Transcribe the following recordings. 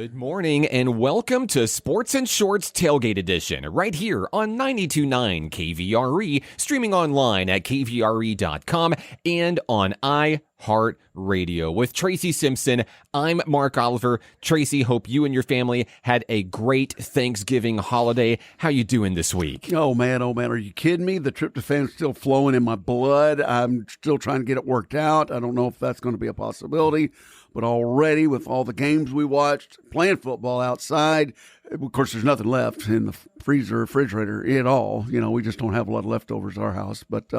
Good morning and welcome to Sports and Shorts Tailgate Edition, right here on 92.9 KVRE, streaming online at kvre.com and on iHeartRadio. With Tracy Simpson, I'm Mark Oliver. Tracy, hope you and your family had a great Thanksgiving holiday. How you doing this week? Oh man, are you kidding me? The tryptophan's still flowing in my blood. I'm still trying to get it worked out. I don't know if that's going to be a possibility. But already, with all the games we watched, playing football outside, of course, there's nothing left in the freezer, refrigerator at all. You know, we just don't have a lot of leftovers at our house. But,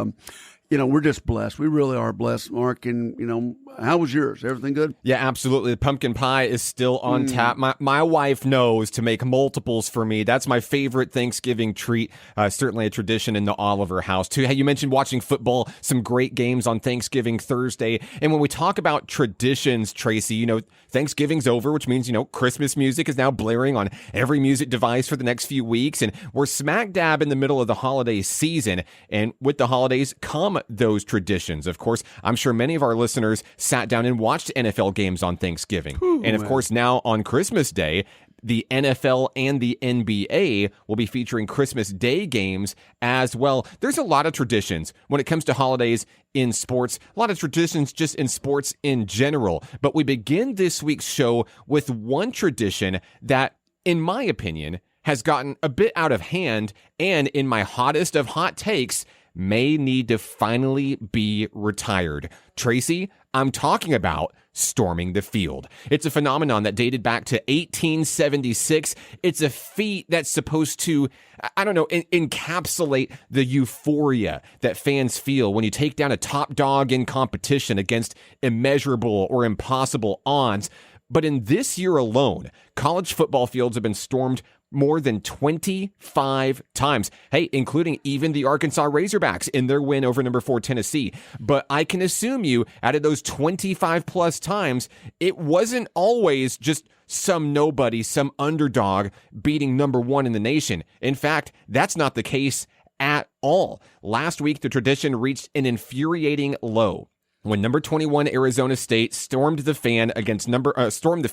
we're just blessed. We really are blessed, Mark. And, how was yours? Everything good? Yeah, absolutely. The pumpkin pie is still on tap. My wife knows to make multiples for me. That's my favorite Thanksgiving treat. Certainly a tradition in the Oliver house, too. Hey, you mentioned watching football, some great games on Thanksgiving Thursday. And when we talk about traditions, Tracy, Thanksgiving's over, which means, Christmas music is now blaring on every music device for the next few weeks. And we're smack dab in the middle of the holiday season. And with the holidays come those traditions. Of course, I'm sure many of our listeners sat down and watched NFL games on Thanksgiving. And of course, now on Christmas Day, the NFL and the NBA will be featuring Christmas Day games as well. There's a lot of traditions when it comes to holidays in sports, a lot of traditions just in sports in general. But we begin this week's show with one tradition that, in my opinion, has gotten a bit out of hand and, in my hottest of hot takes, may need to finally be retired. Tracy, I'm talking about storming the field. It's a phenomenon that dated back to 1876. It's a feat that's supposed to, encapsulate the euphoria that fans feel when you take down a top dog in competition against immeasurable or impossible odds. But in this year alone, college football fields have been stormed more than 25 times. Hey, including even the Arkansas Razorbacks in their win over number 4 Tennessee. But I can assume you, out of those 25 plus times, it wasn't always just some nobody, some underdog beating number 1 in the nation. In fact, that's not the case at all. Last week, the tradition reached an infuriating low when number 21 Arizona State stormed the field against number 14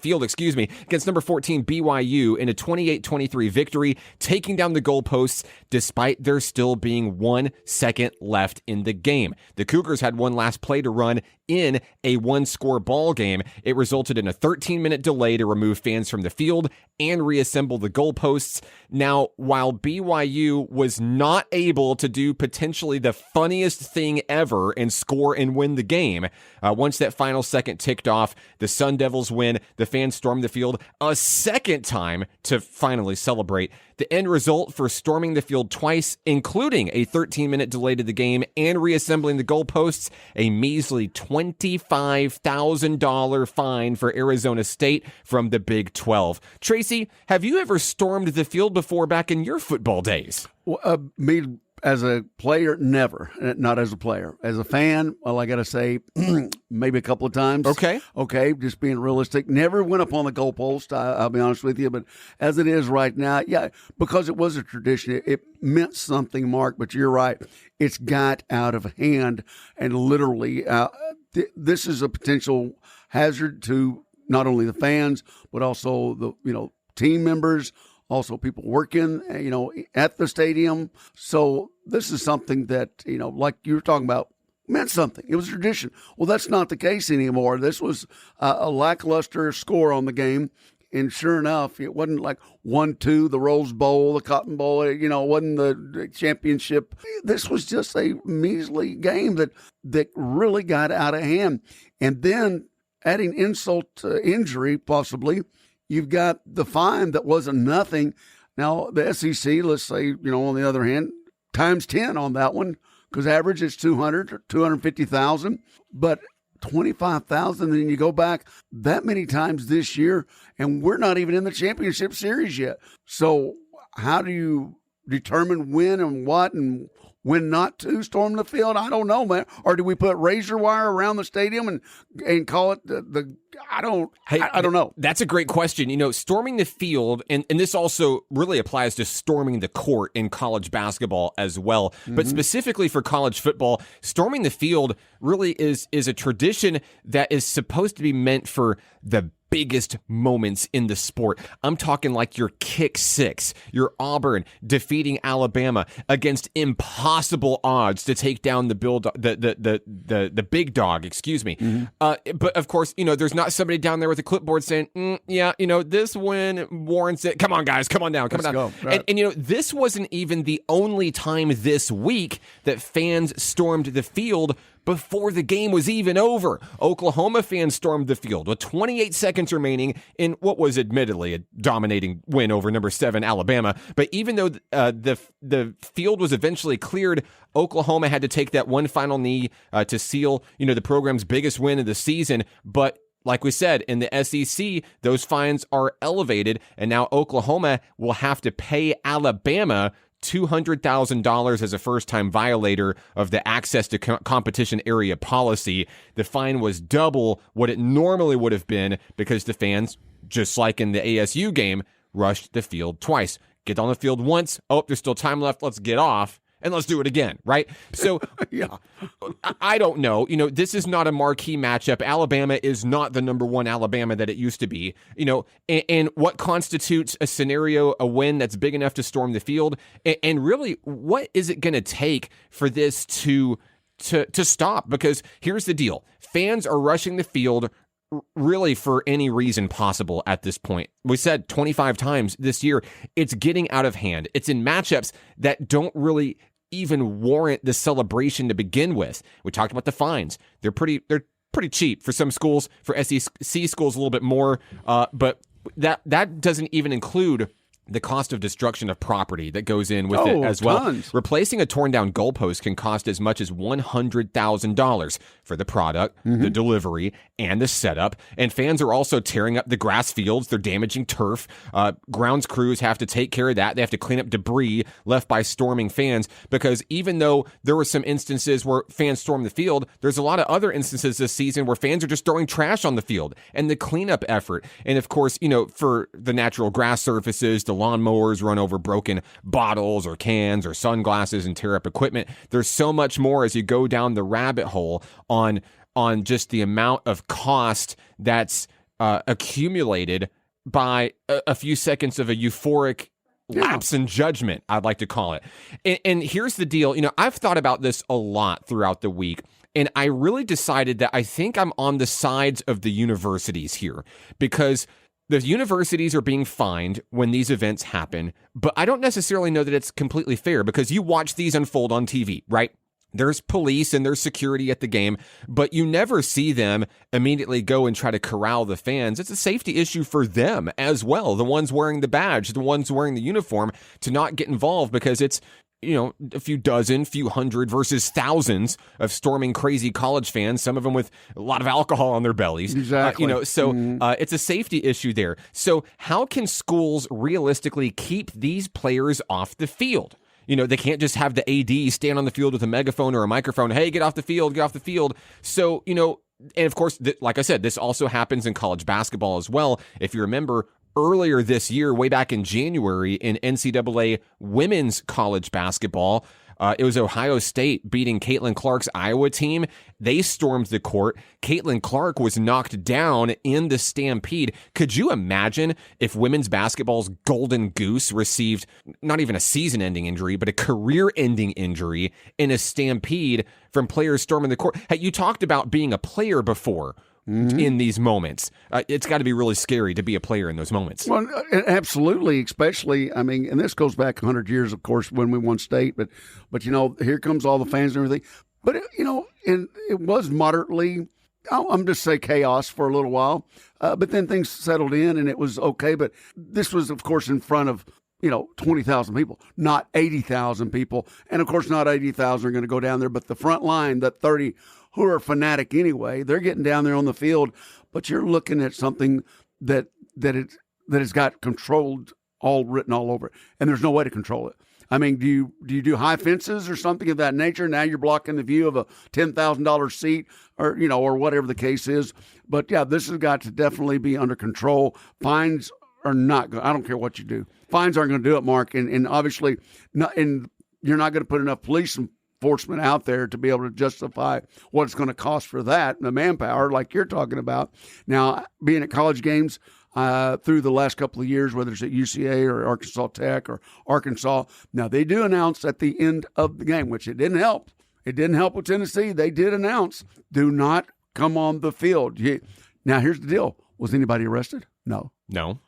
BYU in a 28-23 victory, taking down the goalposts despite there still being 1 second left in the game. The Cougars had one last play to run in a one-score ball game. It resulted in a 13-minute delay to remove fans from the field and reassemble the goalposts. Now, while BYU was not able to do potentially the funniest thing ever and score and win the game, once that final second ticked off, the Sun Devils win. The fans stormed the field a second time to finally celebrate. The end result for storming the field twice, including a 13-minute delay to the game and reassembling the goalposts, a measly $25,000 fine for Arizona State from the Big 12. Tracy, have you ever stormed the field before back in your football days? Me as a player, never. Not as a player. As a fan, well, I got to say, maybe a couple of times. Okay, just being realistic. Never went up on the goalpost, I'll be honest with you. But as it is right now, yeah, because it was a tradition, it meant something, Mark. But you're right. It's got out of hand. And literally, this is a potential hazard to not only the fans, but also the team members, also people working, at the stadium. So this is something that, like you were talking about, meant something. It was a tradition. Well, that's not the case anymore. This was a lackluster score on the game. And sure enough, it wasn't like 1-2, the Rose Bowl, the Cotton Bowl, it wasn't the championship. This was just a measly game that really got out of hand. And then adding insult to injury, possibly, you've got the fine that wasn't nothing. Now, the SEC, let's say, on the other hand, times 10 on that one, because average is 200 or 250,000. But 25,000, and you go back that many times this year, and we're not even in the championship series yet. So how do you determine when and what and when not to storm the field? I don't know, man. Or do we put razor wire around the stadium and call it the I don't know. That's a great question. Storming the field, and this also really applies to storming the court in college basketball as well. Mm-hmm. But specifically for college football, storming the field really is a tradition that is supposed to be meant for the biggest moments in the sport. I'm talking like your kick six, your Auburn defeating Alabama against impossible odds to take down the big dog, excuse me. But of course, there's not somebody down there with a clipboard saying, yeah, this win warrants it. Come on, guys, come on down, come on down. Right. And this wasn't even the only time this week that fans stormed the field before the game was even over. Oklahoma fans stormed the field with 28 seconds remaining in what was admittedly a dominating win over number 7 Alabama. But even though the field was eventually cleared, Oklahoma had to take that one final knee to seal, the program's biggest win of the season. But like we said, in the SEC, those fines are elevated, and now Oklahoma will have to pay Alabama $200,000 as a first-time violator of the access to competition area policy. The fine was double what it normally would have been because the fans, just like in the ASU game, rushed the field twice. Get on the field once. Oh, there's still time left. Let's get off. And let's do it again, right? So, yeah. I don't know. This is not a marquee matchup. Alabama is not the number 1 Alabama that it used to be. And what constitutes a scenario, a win that's big enough to storm the field? And really, what is it going to take for this to stop? Because here's the deal. Fans are rushing the field really for any reason possible at this point. We said 25 times this year, it's getting out of hand. It's in matchups that don't really even warrant the celebration to begin with. We talked about the fines. They're pretty cheap for some schools, for SEC schools a little bit more, but that doesn't even include the cost of destruction of property that goes in with it as well. Tons. Replacing a torn down goalpost can cost as much as $100,000 for the product, the delivery, and the setup. And fans are also tearing up the grass fields. They're damaging turf. Grounds crews have to take care of that. They have to clean up debris left by storming fans, because even though there were some instances where fans stormed the field, there's a lot of other instances this season where fans are just throwing trash on the field, and the cleanup effort. And of course, for the natural grass surfaces, the lawnmowers run over broken bottles or cans or sunglasses and tear up equipment. There's so much more as you go down the rabbit hole on just the amount of cost that's accumulated by a few seconds of a euphoric lapse in judgment, I'd like to call it. And here's the deal. I've thought about this a lot throughout the week, and I really decided that I think I'm on the sides of the universities here, because the universities are being fined when these events happen, but I don't necessarily know that it's completely fair, because you watch these unfold on TV, right? There's police and there's security at the game, but you never see them immediately go and try to corral the fans. It's a safety issue for them as well. The ones wearing the badge, the ones wearing the uniform, to not get involved, because it's, a few dozen, few hundred versus thousands of storming crazy college fans, some of them with a lot of alcohol on their bellies. Exactly. It's a safety issue there. So how can schools realistically keep these players off the field? They can't just have the AD stand on the field with a megaphone or a microphone. Hey, get off the field, get off the field. So, and of course, like I said, this also happens in college basketball as well. If you remember, earlier this year, way back in January, in NCAA women's college basketball, it was Ohio State beating Caitlin Clark's Iowa team. They stormed the court. Caitlin Clark was knocked down in the stampede. Could you imagine if women's basketball's golden goose received not even a season-ending injury, but a career-ending injury in a stampede from players storming the court? Hey, you talked about being a player before. In these moments, it's got to be really scary to be a player in those moments. Well, absolutely, especially, and this goes back 100 years, of course, when we won state, but here comes all the fans and everything. But, and it was moderately, I'm just say chaos for a little while, but then things settled in and it was okay. But this was, of course, in front of 20,000 people, not 80,000 people. And of course, not 80,000 are going to go down there, but the front line, that 30 who are fanatic anyway, they're getting down there on the field. But you're looking at something that has got controlled, all written all over it, and there's no way to control it. Do you do high fences or something of that nature? Now you're blocking the view of a $10,000 seat, or or whatever the case is. But yeah, this has got to definitely be under control. Fines are not going. I don't care what you do. Fines aren't going to do it, Mark, and obviously not. And you're not going to put enough police enforcement out there to be able to justify what it's going to cost for that, and the manpower like you're talking about. Now, being at college games through the last couple of years, whether it's at UCA or Arkansas Tech or Arkansas, now they do announce at the end of the game, which it didn't help. It didn't help with Tennessee. They did announce, do not come on the field. Now, here's the deal. Was anybody arrested? No. No.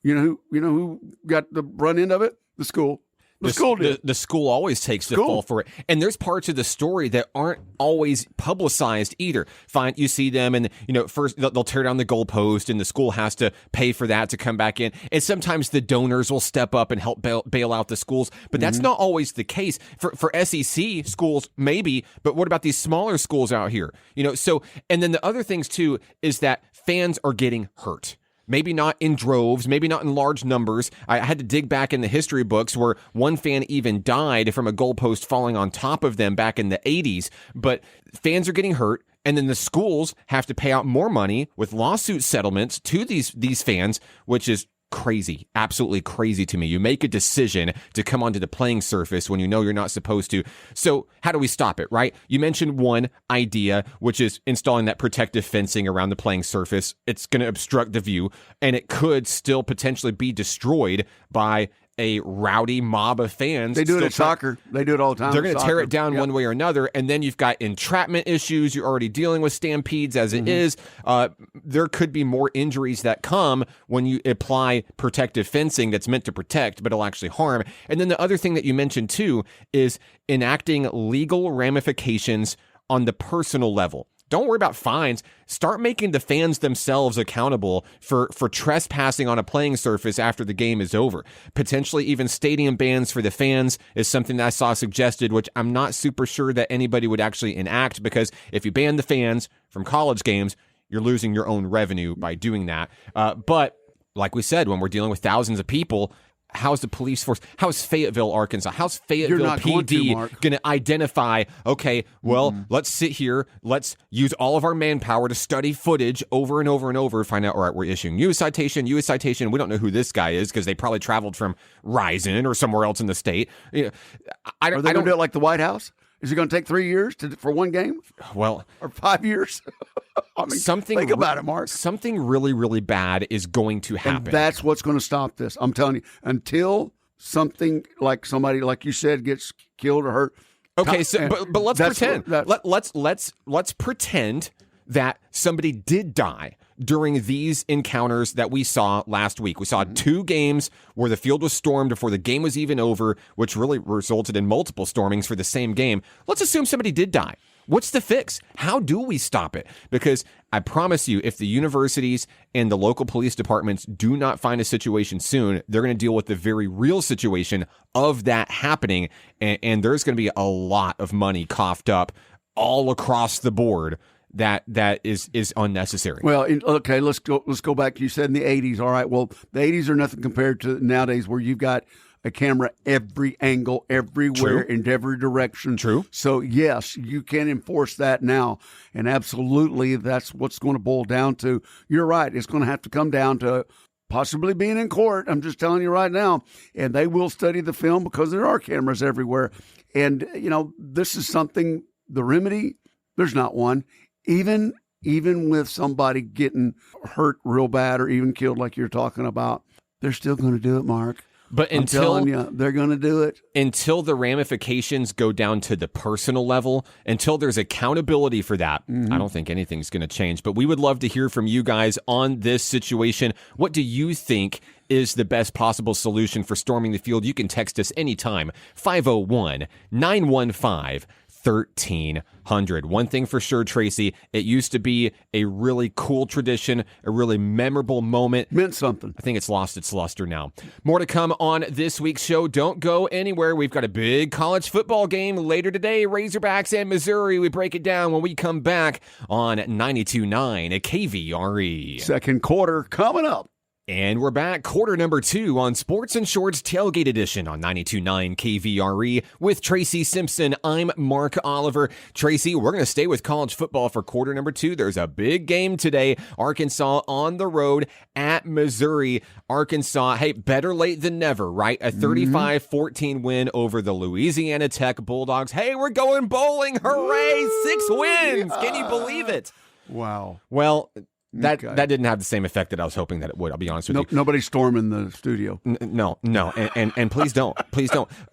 You know who got the run end of it? The school. The school did. The school always takes the fall for it. And there's parts of the story that aren't always publicized either. Fine, you see them and, first they'll tear down the goalpost and the school has to pay for that to come back in. And sometimes the donors will step up and help bail out the schools. But that's not always the case. For SEC schools, maybe. But what about these smaller schools out here? So, and then the other things too is that fans are getting hurt. Maybe not in droves, maybe not in large numbers. I had to dig back in the history books where one fan even died from a goalpost falling on top of them back in the 80s. But fans are getting hurt, and then the schools have to pay out more money with lawsuit settlements to these fans, which is crazy, absolutely crazy to me. You make a decision to come onto the playing surface when you know you're not supposed to. So how do we stop it, right? You mentioned one idea, which is installing that protective fencing around the playing surface. It's going to obstruct the view, and it could still potentially be destroyed by a rowdy mob of fans. They do it at soccer. They do it all the time. They're going to tear it down one way or another, and then you've got entrapment issues. You're already dealing with stampedes as it is. There could be more injuries that come when you apply protective fencing that's meant to protect, but it'll actually harm. And then the other thing that you mentioned too is enacting legal ramifications on the personal level. Don't worry about fines. Start making the fans themselves accountable for trespassing on a playing surface after the game is over. Potentially even stadium bans for the fans is something that I saw suggested, which I'm not super sure that anybody would actually enact, because if you ban the fans from college games, you're losing your own revenue by doing that. But like we said, when we're dealing with thousands of people, how's the police force? How's Fayetteville, Arkansas? How's Fayetteville PD going to identify, okay, well, let's sit here. Let's use all of our manpower to study footage over and over and over, find out, all right, we're issuing you a citation. We don't know who this guy is because they probably traveled from Ryzen or somewhere else in the state. Are they going to do it like the White House? Is it going to take 3 years for one game? Well, or 5 years? I mean, think about it, Mark. Something really, really bad is going to happen. And that's what's going to stop this. I'm telling you, until something like somebody, like you said, gets killed or hurt. Okay, so but let's pretend. Let's pretend that somebody did die during these encounters that we saw last week. We saw 2 games where the field was stormed before the game was even over, which really resulted in multiple stormings for the same game. Let's assume somebody did die. What's the fix? How do we stop it? Because I promise you, if the universities and the local police departments do not find a situation soon, they're going to deal with the very real situation of that happening. And there's going to be a lot of money coughed up all across the board that is unnecessary. Well, okay, let's go back. You said in the 80s. All right, well, the 80s are nothing compared to nowadays, where you've got a camera every angle, everywhere, in every direction. True. So, yes, you can enforce that now. And absolutely, that's what's going to boil down to. You're right. It's going to have to come down to possibly being in court. I'm just telling you right now. And they will study the film because there are cameras everywhere. And, this is something, the remedy, there's not one. Even with somebody getting hurt real bad or even killed like you're talking about, they're still going to do it, Mark. But I'm telling you, they're going to do it. Until the ramifications go down to the personal level, until there's accountability for that, I don't think anything's going to change. But we would love to hear from you guys on this situation. What do you think is the best possible solution for storming the field? You can text us anytime, 501-915-1300. One thing for sure, Tracy, it used to be a really cool tradition, a really memorable moment. Meant something. I think it's lost its luster now. More to come on this week's show. Don't go anywhere. We've got a big college football game later today, Razorbacks and Missouri. We break it down when we come back on 92.9 at KVRE. Second quarter coming up. And we're back, quarter number 2 on Sports and Shorts Tailgate Edition on 92.9 KVRE with Tracy Simpson. I'm Mark Oliver. Tracy, we're going to stay with college football for quarter number 2. There's a big game today. Arkansas on the road at Missouri. Arkansas, hey, better late than never, right? A 35-14 win over the Louisiana Tech Bulldogs. Hey, we're going bowling. Hooray! 6 wins. Can you believe it? Wow. Well, that didn't have the same effect that I was hoping that it would. I'll be honest with you. Nobody's storming the studio. No, and please don't,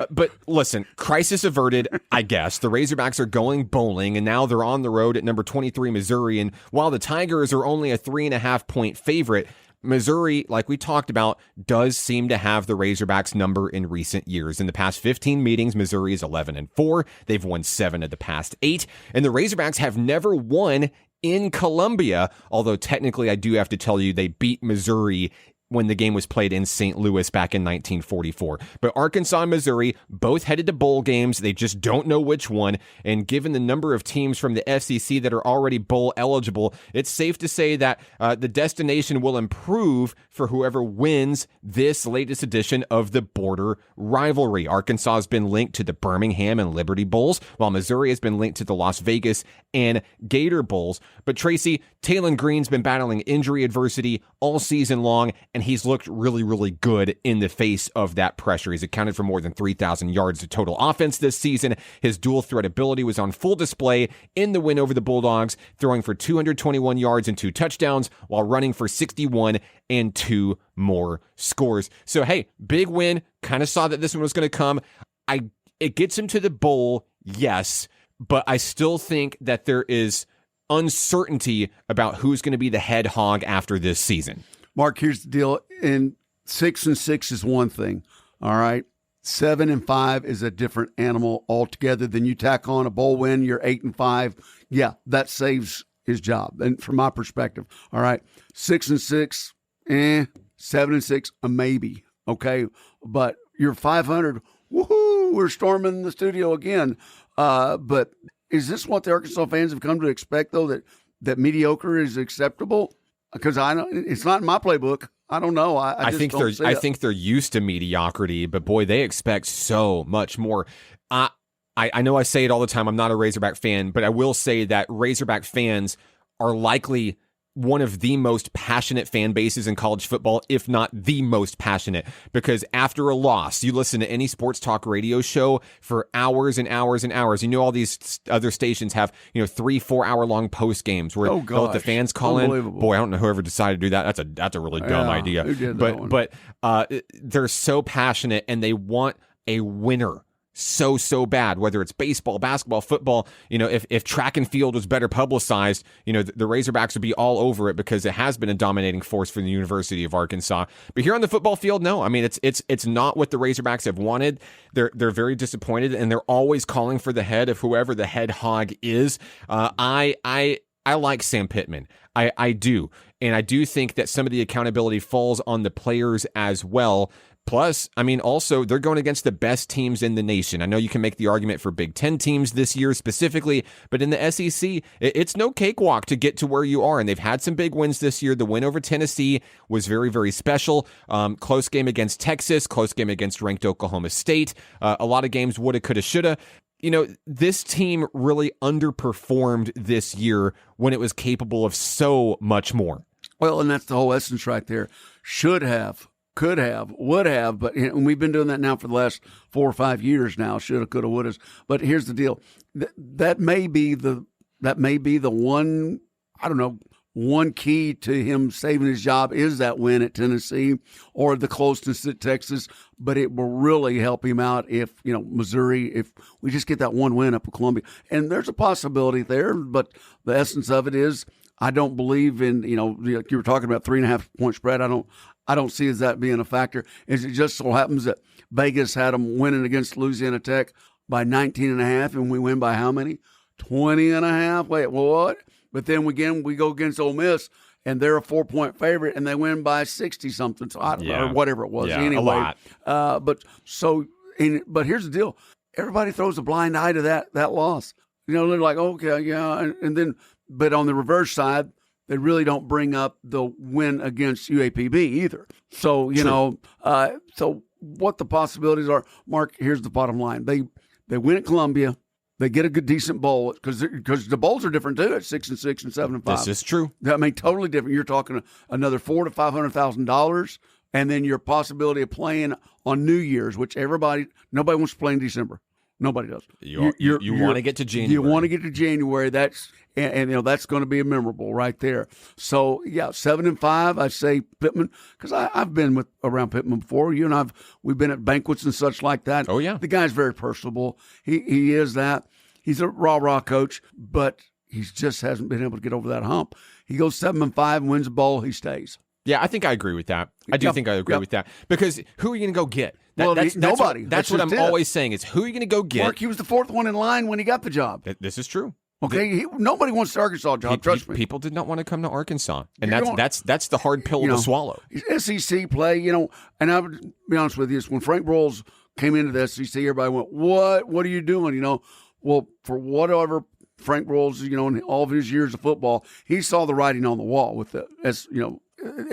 But listen, crisis averted. I guess the Razorbacks are going bowling, and now they're on the road at number 23 Missouri. And while the Tigers are only a 3.5-point favorite, Missouri, like we talked about, does seem to have the Razorbacks number in recent years. In the past 15 meetings, Missouri is 11-4. They've won 7 of the past 8, and the Razorbacks have never won in Columbia, although technically I do have to tell you they beat Missouri when the game was played in St. Louis back in 1944. But Arkansas and Missouri both headed to bowl games. They just don't know which one. And given the number of teams from the SEC that are already bowl eligible, it's safe to say that the destination will improve for whoever wins this latest edition of the border rivalry. Arkansas has been linked to the Birmingham and Liberty Bowls, while Missouri has been linked to the Las Vegas and Gator Bowls. But Tracy, Talon Green's been battling injury adversity all season long, and he's looked really, really good in the face of that pressure. He's accounted for more than 3,000 yards of total offense this season. His dual threat ability was on full display in the win over the Bulldogs, throwing for 221 yards and 2 touchdowns while running for 61 and 2 more scores. So, hey, big win. Kind of saw that this one was going to come. It gets him to the bowl, yes, but I still think that there is uncertainty about who's going to be the head hog after this season. Mark, here's the deal. And 6-6 is one thing. All right. 7-5 is a different animal altogether. Then you tack on a bowl win, you're 8-5. Yeah, that saves his job. And from my perspective, all right, 6-6, 7-6, a maybe. Okay. But you're 500. Woohoo! We're storming the studio again. But is this what the Arkansas fans have come to expect, though, that mediocre is acceptable? Because I know it's not in my playbook. I don't know. I think they're used to mediocrity, but boy, they expect so much more. I know I say it all the time. I'm not a Razorback fan, but I will say that Razorback fans are likely one of the most passionate fan bases in college football, if not the most passionate, because after a loss, you listen to any sports talk radio show for hours and hours and hours. You know, all these other stations have, 3-4 hour long post games where they'll let the fans call in. Boy, I don't know whoever decided to do that. That's a really dumb idea. But they're so passionate and they want a winner so bad, whether it's baseball, basketball, football. If track and field was better publicized, the Razorbacks would be all over it because it has been a dominating force for the University of Arkansas. But here on the football field, no. I mean, it's not what the Razorbacks have wanted. They're very disappointed, and they're always calling for the head of whoever the head hog is. I like Sam Pittman. I do. And I do think that some of the accountability falls on the players as well. Plus, I mean, also, they're going against the best teams in the nation. I know you can make the argument for Big Ten teams this year specifically, but in the SEC, it's no cakewalk to get to where you are, and they've had some big wins this year. The win over Tennessee was very, very special. Close game against Texas, close game against ranked Oklahoma State. A lot of games woulda, coulda, shoulda. This team really underperformed this year when it was capable of so much more. Well, and that's the whole essence right there. Should have. Could have, would have, but we've been doing that now for the last 4 or 5 years now. Shoulda, coulda, woulda. But here's the deal: that may be the one. I don't know. One key to him saving his job is that win at Tennessee or the closeness at Texas. But it will really help him out if Missouri. If we just get that one win up at Columbia, and there's a possibility there. But the essence of it is, I don't believe in you were talking about 3.5 point spread. I don't see as that being a factor. It just so happens that Vegas had them winning against Louisiana Tech by 19.5, and we win by how many? 20.5. Wait, what? But then again, we go against Ole Miss, and they're a 4-point favorite, and they win by 60-something, so I don't know, or whatever it was. Anyway, a lot. But here's the deal: everybody throws a blind eye to that loss. They're like, okay, yeah, and then, but on the reverse side, they really don't bring up the win against UAPB either. So, so what the possibilities are, Mark, here's the bottom line. They win at Columbia. They get a good, decent bowl because the bowls are different too at 6-6 and 7-5. This is true. I mean, totally different. You're talking another $400,000 to $500,000, and then your possibility of playing on New Year's, which nobody wants to play in December. Nobody does. You want to get to January. You want to get to January. That's that's going to be memorable right there. So 7-5. I say Pittman because I've been around Pittman before. You and we've been at banquets and such like that. Oh yeah, the guy's very personable. He is that. He's a rah coach, but he just hasn't been able to get over that hump. He goes 7-5, wins a bowl, he stays. Yeah, I think I agree with that. I do think I agree with that because who are you going to go get? That's nobody. That's what I'm always saying. Is who are you going to go get? Mark, he was the fourth one in line when he got the job. This is true. Okay, nobody wants the Arkansas job. Trust me. People did not want to come to Arkansas, and that's the hard pill to swallow. SEC play, and I would be honest with you, when Frank Broyles came into the SEC, everybody went, "What are you doing?" Well, for whatever Frank Broyles, in all of his years of football, he saw the writing on the wall with the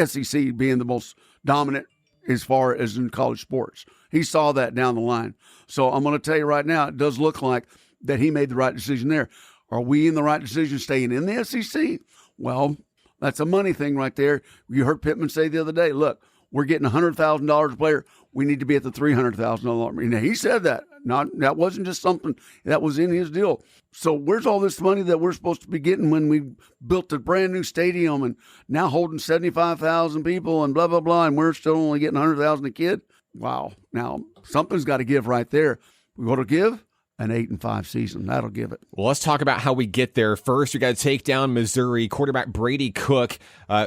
SEC being the most dominant as far as in college sports. He saw that down the line. So I'm going to tell you right now, it does look like that he made the right decision there. Are we in the right decision staying in the SEC? Well, that's a money thing right there. You heard Pittman say the other day, look, we're getting $100,000 a player. We need to be at the $300,000. Now, he said that. That wasn't just something that was in his deal. So where's all this money that we're supposed to be getting when we built a brand new stadium and now holding 75,000 people and blah, blah, blah, and we're still only getting 100,000 a kid? Wow. Now, something's got to give right there. We got to give an 8-5 season. That'll give it. Well, let's talk about how we get there. First, we got to take down Missouri. Quarterback Brady Cook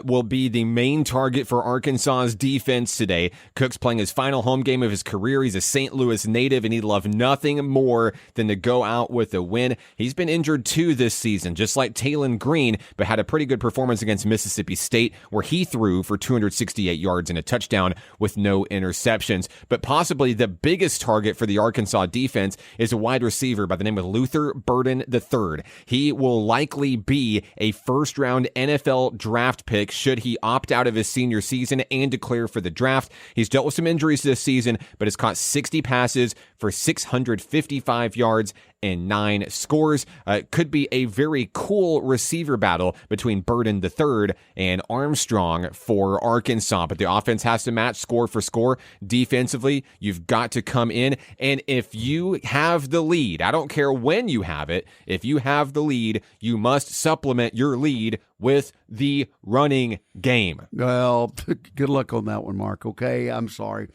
will be the main target for Arkansas's defense today. Cook's playing his final home game of his career. He's a St. Louis native, and he'd love nothing more than to go out with a win. He's been injured too this season, just like Talon Green, but had a pretty good performance against Mississippi State, where he threw for 268 yards and a touchdown with no interceptions. But possibly the biggest target for the Arkansas defense is a wide receiver by the name of Luther Burden III. He will likely be a first-round NFL draft pick should he opt out of his senior season and declare for the draft. He's dealt with some injuries this season, but has caught 60 passes for 655 yards and 9 scores. It could be a very cool receiver battle between Burden III and Armstrong for Arkansas, but the offense has to match score for score. Defensively, you've got to come in, and if you have the lead, I don't care when you have it, if you have the lead, you must supplement your lead with the running game. Well, good luck on that one, Mark, okay? I'm sorry.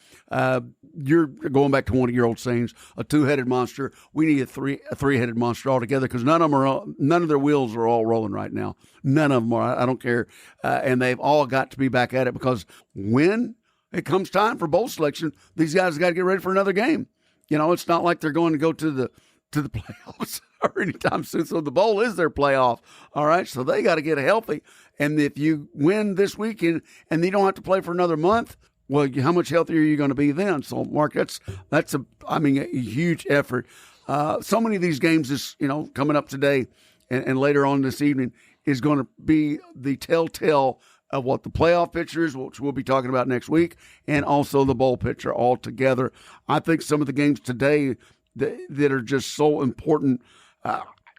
You're going back to one of your old sayings, a two-headed monster. We need a three-headed monster altogether because none of their wheels are all rolling right now. None of them are. I don't care. And they've all got to be back at it because when it comes time for bowl selection, these guys got to get ready for another game. It's not like they're going to go to the playoffs or anytime soon. So the bowl is their playoff. All right. So they got to get healthy. And if you win this weekend and you don't have to play for another month, well, how much healthier are you going to be then? So, Mark, that's a huge effort. So many of these games is, coming up today and later on this evening is going to be the telltale of what the playoff picture is, which we'll be talking about next week, and also the bowl picture all together. I think some of the games today that are just so important.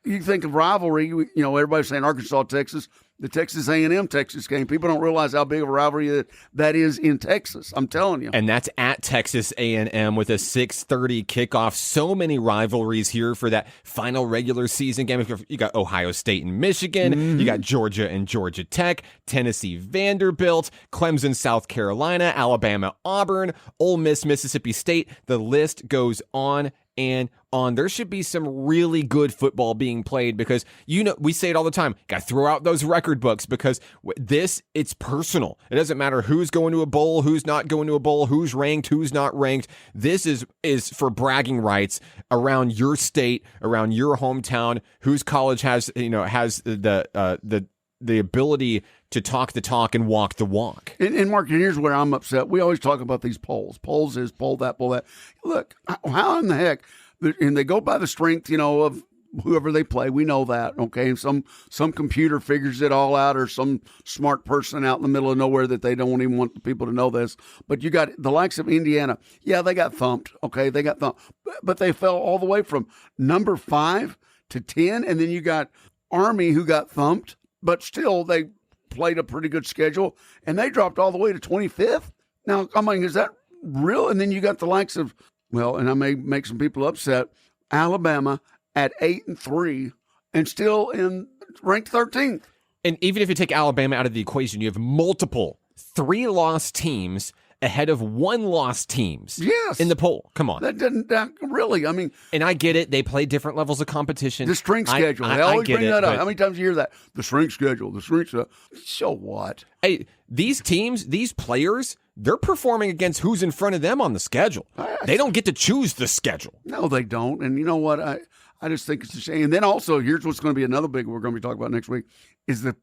You think of rivalry, everybody's saying Arkansas, Texas, the Texas A&M Texas game. People don't realize how big of a rivalry that is in Texas. I'm telling you. And that's at Texas A&M with a 6:30 kickoff. So many rivalries here for that final regular season game. You got Ohio State and Michigan. Mm-hmm. You got Georgia and Georgia Tech, Tennessee Vanderbilt, Clemson, South Carolina, Alabama, Auburn, Ole Miss, Mississippi State. The list goes on and on. There should be some really good football being played because, we say it all the time, got to throw out those record books because it's personal. It doesn't matter who's going to a bowl, who's not going to a bowl, who's ranked, who's not ranked. This is for bragging rights around your state, around your hometown, whose college has the ability to talk the talk and walk the walk. And Mark, here's where I'm upset. We always talk about these polls. Polls is poll that, poll that. Look, how in the heck, and they go by the strength, of whoever they play. We know that, okay? And some computer figures it all out, or some smart person out in the middle of nowhere that they don't even want the people to know this. But you got the likes of Indiana. Yeah, they got thumped, okay? They got thumped. But they fell all the way from number 5 to 10, and then you got Army, who got thumped, but still they played a pretty good schedule, and they dropped all the way to 25th. Now, I mean, is that real? And then you got the likes of, well, and I may make some people upset, Alabama at 8-3 and still in ranked 13th. And even if you take Alabama out of the equation, you have multiple 3-loss teams ahead of 1-loss teams in the poll. Come on. That really, I mean. And I get it. They play different levels of competition. The strength schedule. They always bring that up. How many times do you hear that? The strength schedule. So what? Hey, these teams, these players, they're performing against who's in front of them on the schedule. They don't get to choose the schedule. No, they don't. And you know what? I just think it's a shame. And then also, here's what's going to be another big we're going to be talking about next week is the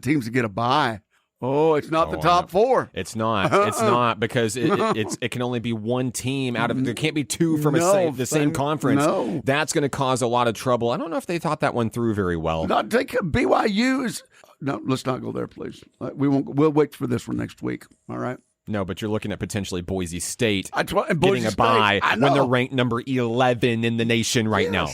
teams that get a bye. Oh, it's not the top 4. It's not. It's not, because it can only be one team out of. There can't be two from the same conference. No. That's going to cause a lot of trouble. I don't know if they thought that one through very well. Not take BYU is. No, let's not go there, please. We won't. We'll wait for this one next week. All right. No, but you're looking at potentially Boise State getting getting a bye when they're ranked number 11 in the nation right now.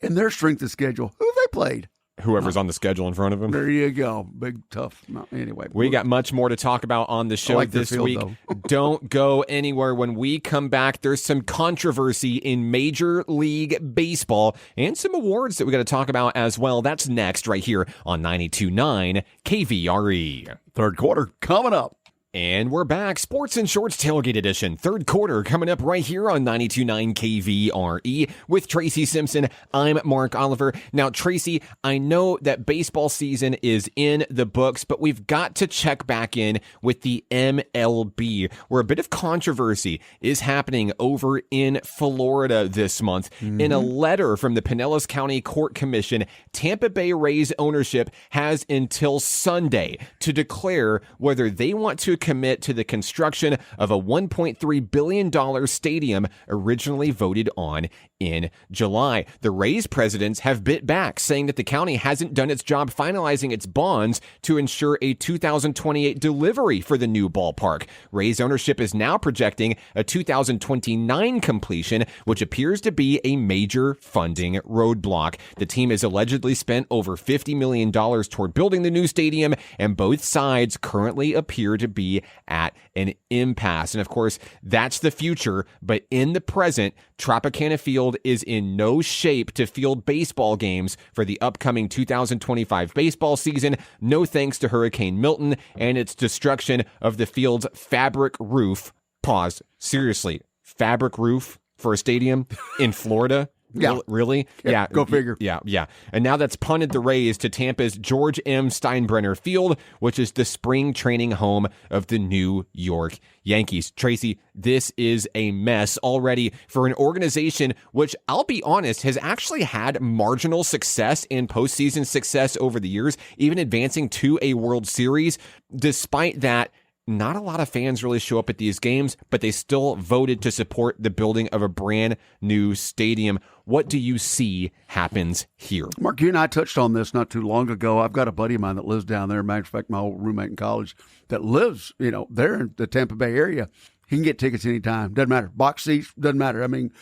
And their strength of schedule. Who have they played? Whoever's on the schedule in front of them. There you go. Big, tough. No, anyway. We got much more to talk about on the show this week. Don't go anywhere. When we come back, there's some controversy in Major League Baseball and some awards that we got to talk about as well. That's next right here on 92.9 KVRE. Third quarter coming up. And we're back. Sports and Shorts Tailgate Edition. Third quarter coming up right here on 92.9 KVRE with Tracy Simpson. I'm Mark Oliver. Now, Tracy, I know that baseball season is in the books, but we've got to check back in with the MLB, where a bit of controversy is happening over in Florida this month. In a letter from the Pinellas County Court Commission, Tampa Bay Rays ownership has until Sunday to declare whether they want to commit to the construction of a $1.3 billion stadium originally voted on in July. The Rays presidents have bit back, saying that the county hasn't done its job finalizing its bonds to ensure a 2028 delivery for the new ballpark. Rays ownership is now projecting a 2029 completion, which appears to be a major funding roadblock. The team has allegedly spent over $50 million toward building the new stadium, and both sides currently appear to be at an impasse. And of course, that's the future, but in the present, Tropicana Field is in no shape to field baseball games for the upcoming 2025 baseball season, no thanks to Hurricane Milton and its destruction of the field's fabric roof. Pause. Seriously, fabric roof for a stadium in Florida? Yeah. Really? Yeah. Go figure. Yeah. And now that's punted the Rays to Tampa's George M. Steinbrenner Field, which is the spring training home of the New York Yankees. Tracy, this is a mess already for an organization which, I'll be honest, has actually had marginal success and postseason success over the years, even advancing to a World Series. Despite that, not a lot of fans really show up at these games, but they still voted to support the building of a brand new stadium. What do you see happens here? Mark, you and I touched on this not too long ago. I've got a buddy of mine that lives down there. Matter of fact, my old roommate in college that lives, there in the Tampa Bay area. He can get tickets anytime. Doesn't matter. Box seats, doesn't matter. I mean,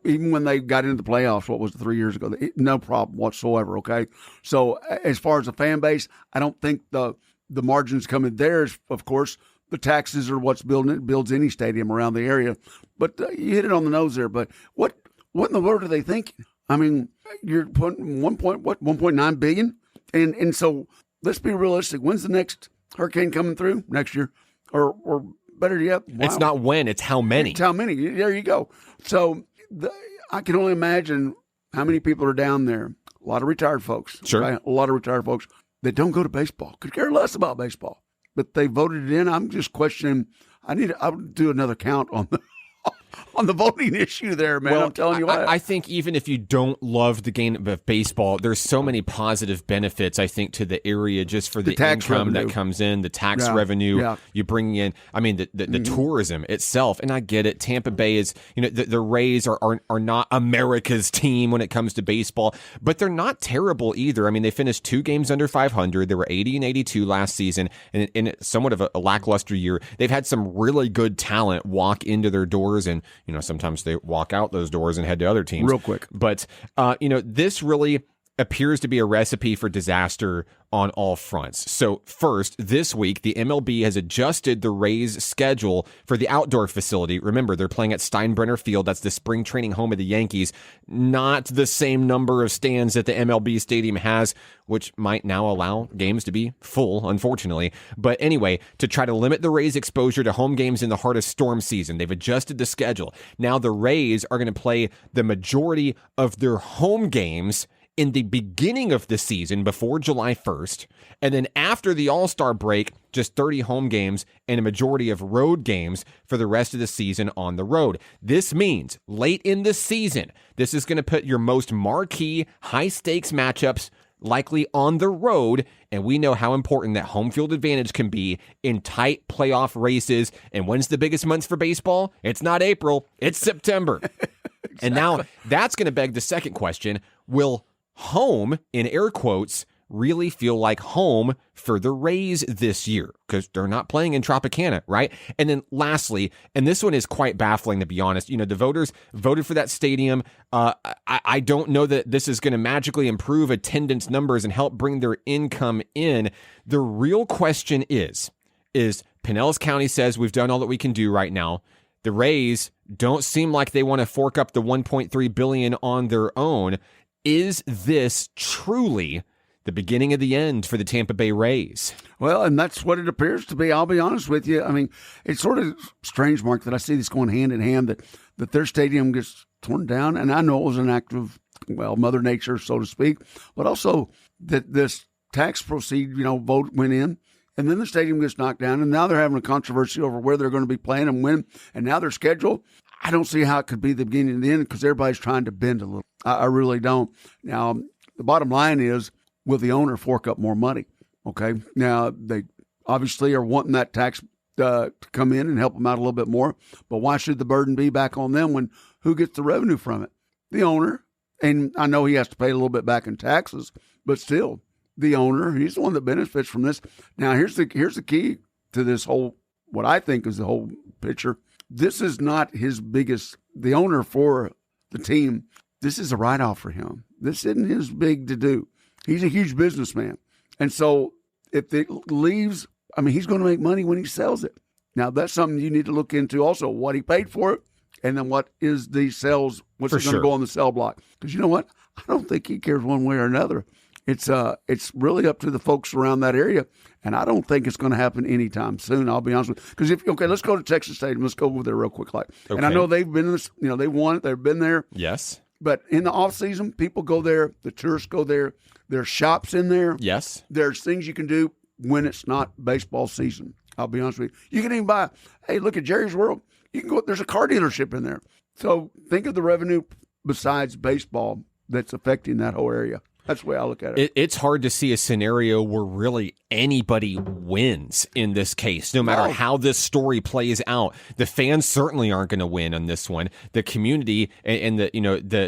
even when they got into the playoffs, what was it, 3 years ago? No problem whatsoever, okay? So as far as the fan base, I don't think the margins coming there is, of course, the taxes are what's builds any stadium around the area. But you hit it on the nose there. But what in the world are they thinking? I mean, you're putting $1.9 billion? And so let's be realistic. When's the next hurricane coming through? Next year? Or better yet, wow. It's not when, it's how many. It's how many. There you go. So I can only imagine how many people are down there. A lot of retired folks. Sure. Right? A lot of retired folks that don't go to baseball, could care less about baseball, but they voted it in. I'm just questioning. I would do another count on on the voting issue there, man. Well, I'm telling you what. I think even if you don't love the game of baseball, there's so many positive benefits, I think, to the area just for the tax income revenue that comes in, the tax Yeah, revenue yeah. you bring in. I mean, the tourism itself. And I get it. Tampa Bay is, the Rays are not America's team when it comes to baseball, but they're not terrible either. I mean, they finished 2 games under 500. They were 80 and 82 last season, and in somewhat of a lackluster year. They've had some really good talent walk into their doors, and sometimes they walk out those doors and head to other teams real quick. But this really appears to be a recipe for disaster on all fronts. So first, this week, the MLB has adjusted the Rays' schedule for the outdoor facility. Remember, they're playing at Steinbrenner Field. That's the spring training home of the Yankees. Not the same number of stands that the MLB stadium has, which might now allow games to be full, unfortunately. But anyway, to try to limit the Rays' exposure to home games in the heart of storm season, they've adjusted the schedule. Now the Rays are going to play the majority of their home games in the beginning of the season before July 1st, and then after the All-Star break, just 30 home games and a majority of road games for the rest of the season on the road. This means late in the season, this is going to put your most marquee, high-stakes matchups likely on the road, and we know how important that home field advantage can be in tight playoff races. And when's the biggest months for baseball? It's not April, it's September. Exactly. And now that's going to beg the second question, will home, in air quotes, really feel like home for the Rays this year? Because they're not playing in Tropicana, right? And then lastly, and this one is quite baffling to be honest, the voters voted for that stadium. I don't know that this is going to magically improve attendance numbers and help bring their income in. The real question is Pinellas County says we've done all that we can do right now. The Rays don't seem like they want to fork up the $1.3 billion on their own. Is this truly the beginning of the end for the Tampa Bay Rays? Well, and that's what it appears to be. I'll be honest with you. I mean, it's sort of strange, Mark, that I see this going hand in hand, that their stadium gets torn down. And I know it was an act of, Mother Nature, so to speak, but also that this tax proceed, vote went in. And then the stadium gets knocked down, and now they're having a controversy over where they're going to be playing and when. And now their schedule, I don't see how it could be the beginning and the end because everybody's trying to bend a little. I really don't. Now, the bottom line is, will the owner fork up more money? Okay. Now, they obviously are wanting that tax to come in and help them out a little bit more. But why should the burden be back on them when who gets the revenue from it? The owner. And I know he has to pay a little bit back in taxes, but still, the owner, he's the one that benefits from this. Now, here's the key to this whole, what I think is the whole picture. This is not his biggest, the owner for the team, this is a write-off for him. This isn't his big to do. He's a huge businessman. And so if it leaves, he's going to make money when he sells it. Now, that's something you need to look into also, what he paid for it, and then what is the sales, what's going to go on the sell block. Because you know what? I don't think he cares one way or another. It's really up to the folks around that area, and I don't think it's going to happen anytime soon. I'll be honest with you. Because let's go to Texas Stadium. Let's go over there real quick, Okay. And I know they've been in this. They won it. They've been there. Yes. But in the off season, people go there. The tourists go there. There's shops in there. Yes. There's things you can do when it's not baseball season. I'll be honest with you. You can even buy. Hey, look at Jerry's World. You can go. There's a car dealership in there. So think of the revenue besides baseball that's affecting that whole area. That's the way I look at it. It's hard to see a scenario where really anybody wins in this case, no matter how this story plays out. The fans certainly aren't going to win on this one. The community and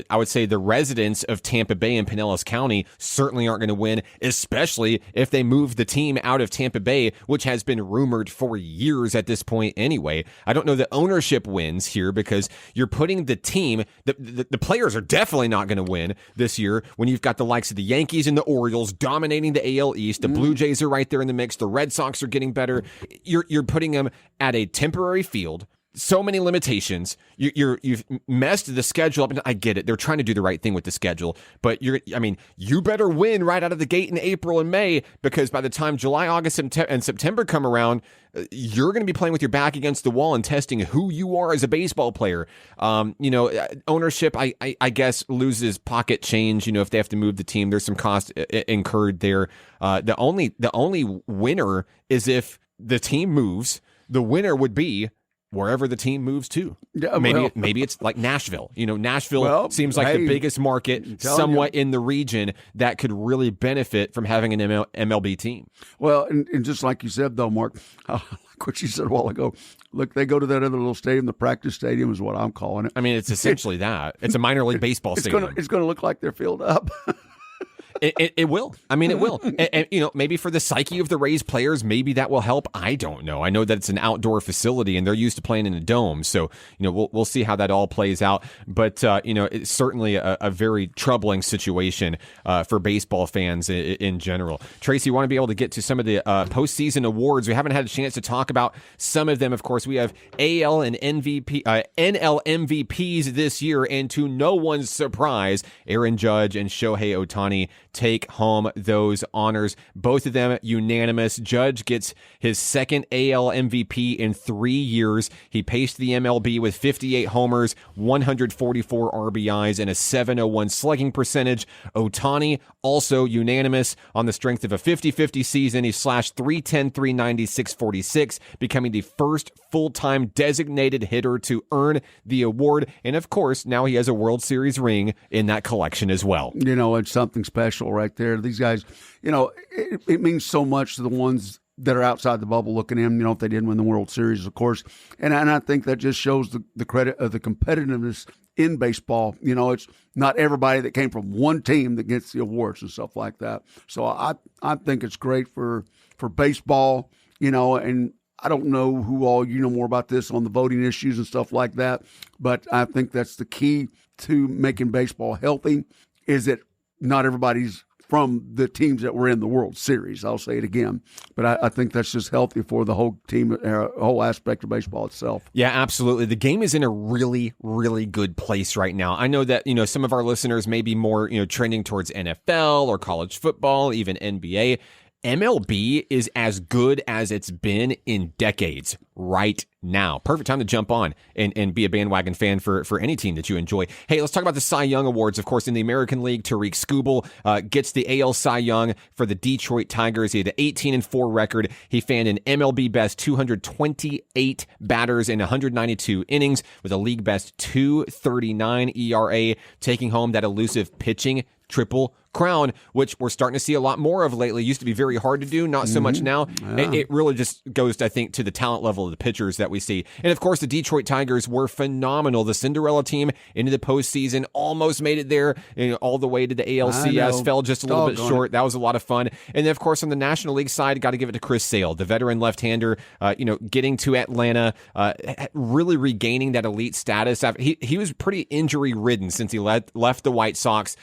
I would say the residents of Tampa Bay and Pinellas County certainly aren't going to win, especially if they move the team out of Tampa Bay, which has been rumored for years at this point anyway. I don't know that ownership wins here because you're putting the team, the players are definitely not going to win this year when you've got the likes of the Yankees and the Orioles dominating the AL East. The Blue Jays are right there in the mix. The Red Sox are getting better. You're putting them at a temporary field. So many limitations. You've messed the schedule up. And I get it. They're trying to do the right thing with the schedule, but you better win right out of the gate in April and May, because by the time July, August, and September come around, you're going to be playing with your back against the wall and testing who you are as a baseball player. Ownership, I guess, loses pocket change. If they have to move the team, there's some cost incurred there. The only winner is if the team moves. The winner would be wherever the team moves to. Yeah, Maybe it's like Nashville. Nashville seems like the biggest market somewhat in the region that could really benefit from having an MLB team. Well, and just like you said, though, Mark, like what you said a while ago, look, they go to that other little stadium, the practice stadium is what I'm calling it. I mean, it's essentially that. It's a minor league baseball stadium. It's going to look like they're filled up. It will. I mean, it will. And, maybe for the psyche of the Rays players, maybe that will help. I don't know. I know that it's an outdoor facility and they're used to playing in a dome. So, we'll see how that all plays out. But, it's certainly a very troubling situation for baseball fans in general. Tracy, you want to be able to get to some of the postseason awards. We haven't had a chance to talk about some of them. Of course, we have AL and NL MVPs this year. And to no one's surprise, Aaron Judge and Shohei Ohtani take home those honors. Both of them unanimous. Judge gets his second AL MVP in 3 years. He paced the MLB with 58 homers, 144 RBIs, and a 701 slugging percentage. Ohtani also unanimous on the strength of a 50-50 season. He slashed 310, 390, 646, becoming the first full-time designated hitter to earn the award. And of course, now he has a World Series ring in that collection as well. It's something special right there. These guys, it means so much to the ones that are outside the bubble looking in, if they didn't win the World Series, of course. And I think that just shows the credit of the competitiveness in baseball. It's not everybody that came from one team that gets the awards and stuff like that. So I think it's great for baseball, and I don't know who all you know more about this on the voting issues and stuff like that, but I think that's the key to making baseball healthy is that not everybody's from the teams that were in the World Series. I'll say it again. But I think that's just healthy for the whole team, whole aspect of baseball itself. Yeah, absolutely. The game is in a really, really good place right now. I know that, some of our listeners may be more, trending towards NFL or college football, even NBA. MLB is as good as it's been in decades right now. Perfect time to jump on and be a bandwagon fan for any team that you enjoy. Hey, let's talk about the Cy Young Awards. Of course, in the American League, Tariq Skubal gets the AL Cy Young for the Detroit Tigers. He had an 18-4 record. He fanned an MLB best 228 batters in 192 innings with a league best 2.39 ERA, taking home that elusive pitching triple crown, which we're starting to see a lot more of lately. Used to be very hard to do, not so much now. Yeah. It really just goes, I think, to the talent level of the pitchers that we see. And of course, the Detroit Tigers were phenomenal. The Cinderella team into the postseason, almost made it there, all the way to the ALCS, fell just a little bit short. That was a lot of fun. And then, of course, on the National League side, got to give it to Chris Sale, the veteran left-hander, getting to Atlanta, really regaining that elite status. He was pretty injury-ridden since he left the White Sox.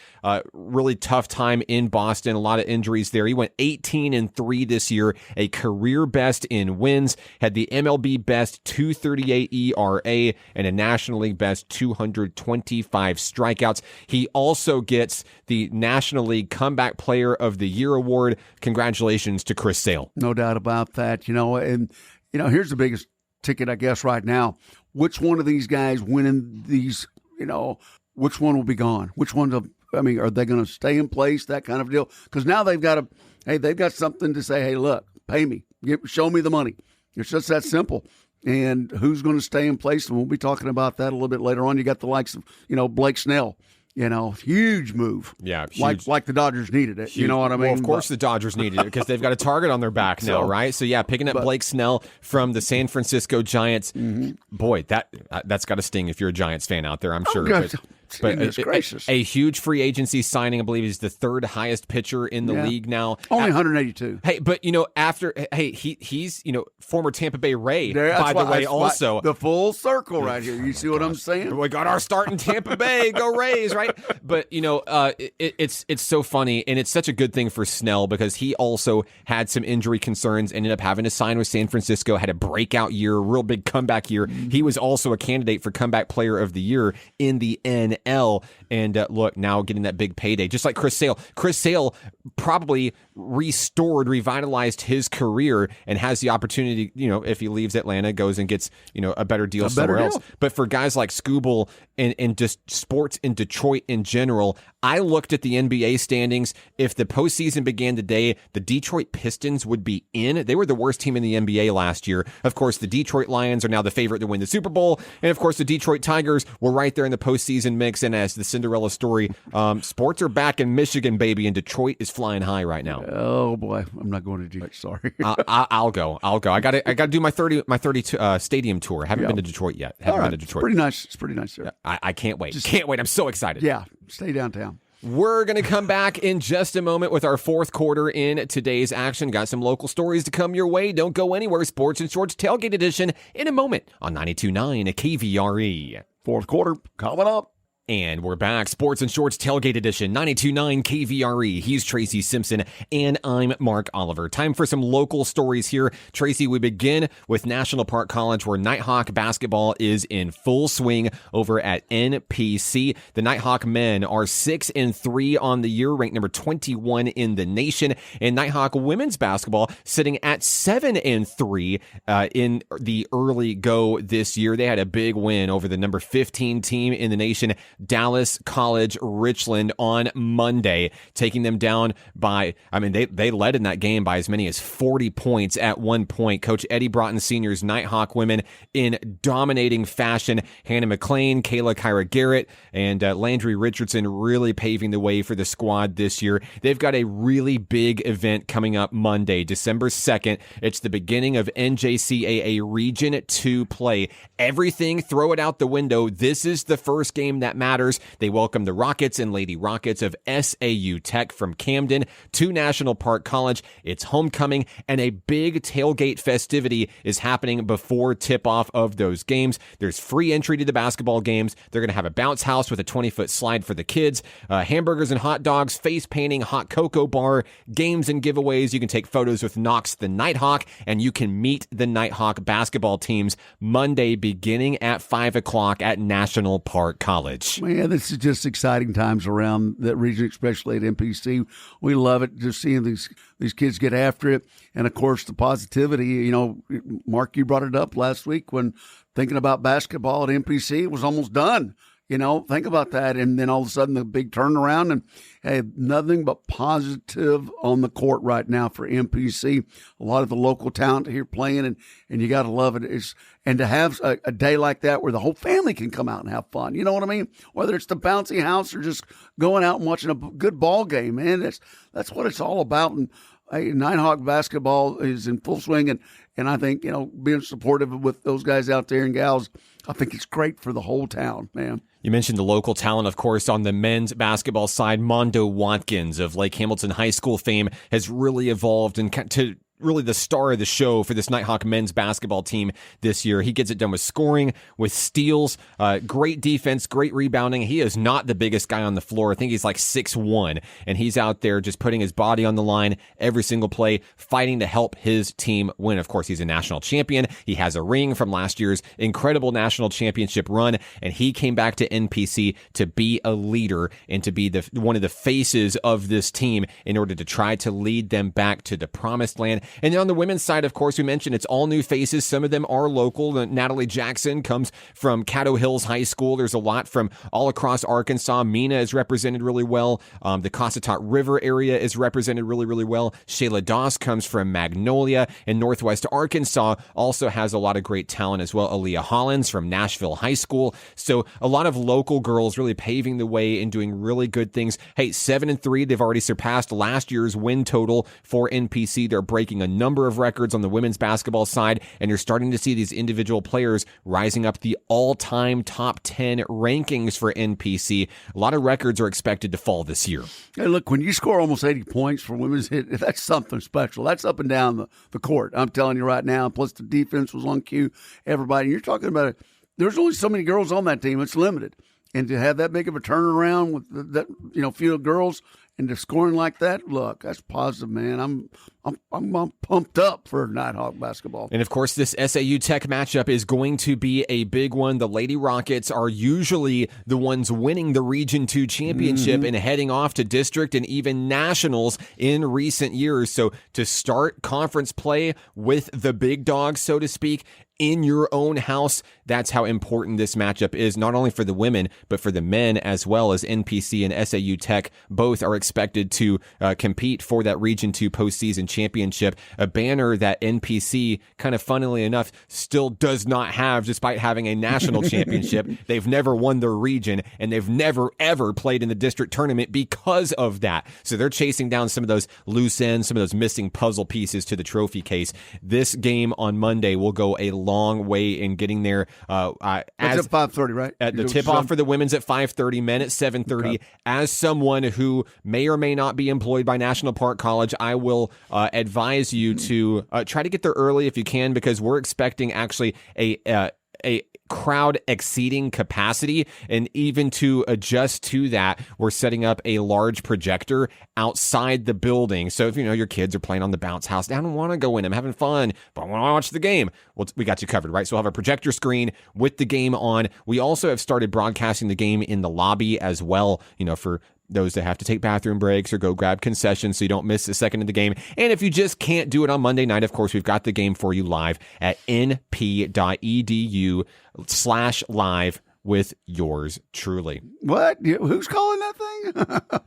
Really tough time in Boston, a lot of injuries there. He went 18-3 this year, a career best in wins, had the MLB best 2.38 ERA and a National League best 225 strikeouts. He also gets the National League Comeback Player of the Year award. Congratulations to Chris Sale. No doubt about that. And here's the biggest ticket, I guess, right now. Which one of these guys winning these, which one will be gone? Which one are they going to stay in place, that kind of deal? Because now they've got something to say, hey, look, pay me. Show me the money. It's just that simple. And who's going to stay in place? And we'll be talking about that a little bit later on. You got the likes of, Blake Snell. Huge move. Yeah, huge. Like the Dodgers needed it. Huge. You know what I mean? Well, of course the Dodgers needed it because they've got a target on their back now, right? So, yeah, picking up Blake Snell from the San Francisco Giants. Mm-hmm. Boy, that's got to sting if you're a Giants fan out there, I'm sure. But a huge free agency signing, I believe he's the third highest pitcher in the league now. Only 182. Hey, but he's former Tampa Bay Ray, by the way, also. The full circle right here. You see what I'm saying? We got our start in Tampa Bay. Go Rays, right? But it's so funny, and it's such a good thing for Snell because he also had some injury concerns, ended up having to sign with San Francisco, had a breakout year, real big comeback year. He was also a candidate for Comeback Player of the Year in the NL. And look, now getting that big payday, just like Chris Sale. Chris Sale probably revitalized his career and has the opportunity, if he leaves Atlanta, goes and gets, a better deal somewhere else. But for guys like Skubal and just sports in Detroit in general. I looked at the NBA standings. If the postseason began today, the Detroit Pistons would be in. They were the worst team in the NBA last year. Of course, the Detroit Lions are now the favorite to win the Super Bowl. And of course, the Detroit Tigers were right there in the postseason mix. And as the Cinderella story, sports are back in Michigan, baby, and Detroit is flying high right now. Oh boy, I'm not going to Detroit. Sorry. I'll go. I got to do my 32 stadium tour. Haven't been to Detroit yet. Haven't been to Detroit. It's pretty nice there. I can't wait. Can't wait. I'm so excited. Yeah, stay downtown. We're going to come back in just a moment with our fourth quarter in today's action. Got some local stories to come your way. Don't go anywhere. Sports and Shorts Tailgate Edition in a moment on 92.9 KVRE. Fourth quarter coming up. And we're back. Sports and Shorts Tailgate Edition, 92.9 KVRE. He's Tracy Simpson, and I'm Mark Oliver. Time for some local stories here. Tracy, we begin with National Park College, where Nighthawk basketball is in full swing over at NPC. The Nighthawk men are 6-3 on the year, ranked number 21 in the nation. And Nighthawk women's basketball sitting at 7-3 in the early go this year. They had a big win over the number 15 team in the nation, Dallas College Richland, on Monday, taking them down by, they led in that game by as many as 40 points at one point. Coach Eddie Broughton Sr.'s Nighthawk women in dominating fashion. Hannah McLean, Kayla Kyra Garrett, and Landry Richardson really paving the way for the squad this year. They've got a really big event coming up Monday, December 2nd. It's the beginning of NJCAA Region 2 play. Everything, throw it out the window. This is the first game that matters. They welcome the Rockets and Lady Rockets of SAU Tech from Camden to National Park College. It's homecoming, and a big tailgate festivity is happening before tip-off of those games. There's free entry to the basketball games. They're going to have a bounce house with a 20-foot slide for the kids, hamburgers and hot dogs, face painting, hot cocoa bar, games and giveaways. You can take photos with Knox the Nighthawk, and you can meet the Nighthawk basketball teams Monday beginning at 5 o'clock at National Park College. Man, this is just exciting times around that region, especially at NPC. We love it, just seeing these kids get after it. And, of course, the positivity. You know, Mark, you brought it up last week when thinking about basketball at NPC, it was almost done. You know, think about that. And then all of a sudden the big turnaround, and hey, nothing but positive on the court right now for NPC. A lot of the local talent here playing, and you got to love it. And to have a day like that where the whole family can come out and have fun. You know what I mean? Whether it's the bouncy house or just going out and watching a good ball game, man. That's what it's all about. And hey, Nighthawk basketball is in full swing, and I think, you know, being supportive with those guys out there and gals, I think it's great for the whole town, man. You mentioned the local talent, of course, on the men's basketball side. Mondo Watkins of Lake Hamilton High School fame has really evolved to really the star of the show for this Nighthawk men's basketball team this year. He gets it done with scoring, with steals, great defense, great rebounding. He is not the biggest guy on the floor. I think he's like 6'1", and he's out there just putting his body on the line every single play, fighting to help his team win. Of course, he's a national champion. He has a ring from last year's incredible national championship run, and he came back to NPC to be a leader and to be one of the faces of this team in order to try to lead them back to the promised land. And then on the women's side, of course, we mentioned it's all new faces. Some of them are local. Natalie Jackson comes from Caddo Hills High School. There's a lot from all across Arkansas. Mina is represented really well. The Cossatot River area is represented really, really well. Shayla Doss comes from Magnolia, and Northwest Arkansas also has a lot of great talent as well. Aaliyah Hollins from Nashville High School. So a lot of local girls really paving the way and doing really good things. Hey, 7-3, they've already surpassed last year's win total for NPC. They're breaking a number of records on the women's basketball side, and you're starting to see these individual players rising up the all-time top 10 rankings for NPC. A lot of records are expected to fall this year. Hey, look, when you score almost 80 points for women's hit, that's something special. That's up and down the court. I'm telling you right now. Plus the defense was on cue. Everybody, you're talking about it. There's only so many girls on that team. It's limited. And to have that big of a turnaround with that, you know, few girls and to scoring like that, look, that's positive, man. I'm pumped up for Nighthawk basketball. And of course, this SAU Tech matchup is going to be a big one. The Lady Rockets are usually the ones winning the Region 2 championship and heading off to district and even nationals in recent years. So to start conference play with the big dogs, so to speak, in your own house. That's how important this matchup is, not only for the women, but for the men as well, as NPC and SAU Tech both are expected to compete for that Region 2 postseason championship, a banner that NPC, kind of funnily enough, still does not have, despite having a national championship. They've never won their region, and they've never, ever played in the district tournament because of that. So they're chasing down some of those loose ends, some of those missing puzzle pieces to the trophy case. This game on Monday will go a long way in getting there. That's at 5:30, right? At the tip-off for the women's at 5:30, men at 7:30. Okay. As someone who may or may not be employed by National Park College, I will advise you to try to get there early if you can, because we're expecting actually a crowd exceeding capacity, and even to adjust to that, we're setting up a large projector outside the building. So if your kids are playing on the bounce house, they don't want to go in, I'm having fun, but I want to watch the game, well, we got you covered, right? So we'll have a projector screen with the game on. We also have started broadcasting the game in the lobby as well, for those that have to take bathroom breaks or go grab concessions so you don't miss a second of the game. And if you just can't do it on Monday night, of course, we've got the game for you live at np.edu/live with yours truly. What? Who's calling that thing?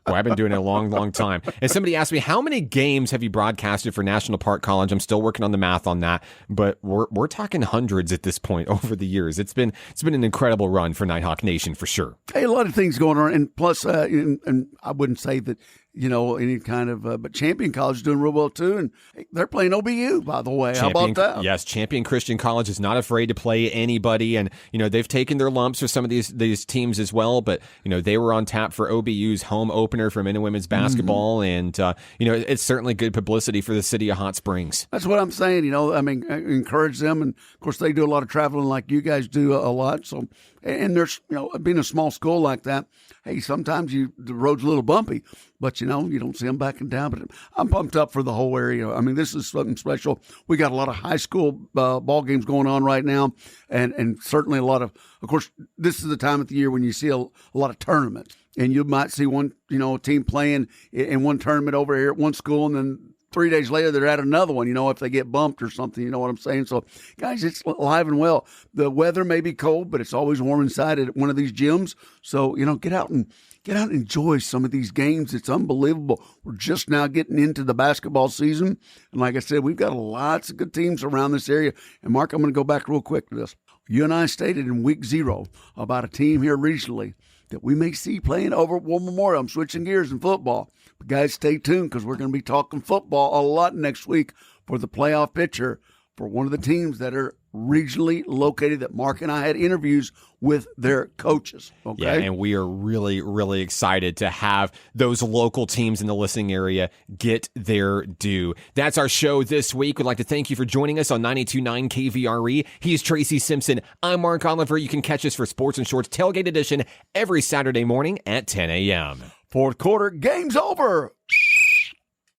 Well, I've been doing it a long, long time. And somebody asked me, how many games have you broadcasted for National Park College? I'm still working on the math on that, but we're talking hundreds at this point over the years. It's been an incredible run for Nighthawk Nation for sure. Hey, a lot of things going on, and plus, and I wouldn't say that any kind of, but Champion College is doing real well too, and they're playing OBU, by the way. How about that? Yes, Champion Christian College is not afraid to play anybody, and they've taken their lumps for some of these teams as well, but they were on tap for OBU's home opener for men and women's basketball, and it's certainly good publicity for the city of Hot Springs. That's what I'm saying. Encourage them, and of course they do a lot of traveling like you guys do a lot. So, and there's being a small school like that, hey, sometimes the road's a little bumpy, but you don't see them backing down. But I'm pumped up for the whole area. I mean, this is something special. We got a lot of high school ball games going on right now, and certainly a lot of course, this is the time of the year when you see a lot of tournaments, and you might see one team playing in one tournament over here at one school, and then 3 days later, they're at another one, if they get bumped or something, you know what I'm saying? So, guys, it's alive and well. The weather may be cold, but it's always warm inside at one of these gyms. So, get out and enjoy some of these games. It's unbelievable. We're just now getting into the basketball season. And like I said, we've got lots of good teams around this area. And, Mark, I'm going to go back real quick to this. You and I stated in week 0 about a team here regionally that we may see playing over at War Memorial. I'm switching gears in football. But guys, stay tuned, because we're going to be talking football a lot next week for the playoff picture for one of the teams that are regionally located that Mark and I had interviews with their coaches. Okay? Yeah, and we are really, really excited to have those local teams in the listening area get their due. That's our show this week. We'd like to thank you for joining us on 92.9 KVRE. He's Tracy Simpson. I'm Mark Oliver. You can catch us for Sports and Shorts Tailgate Edition every Saturday morning at 10 a.m. Fourth quarter, game's over.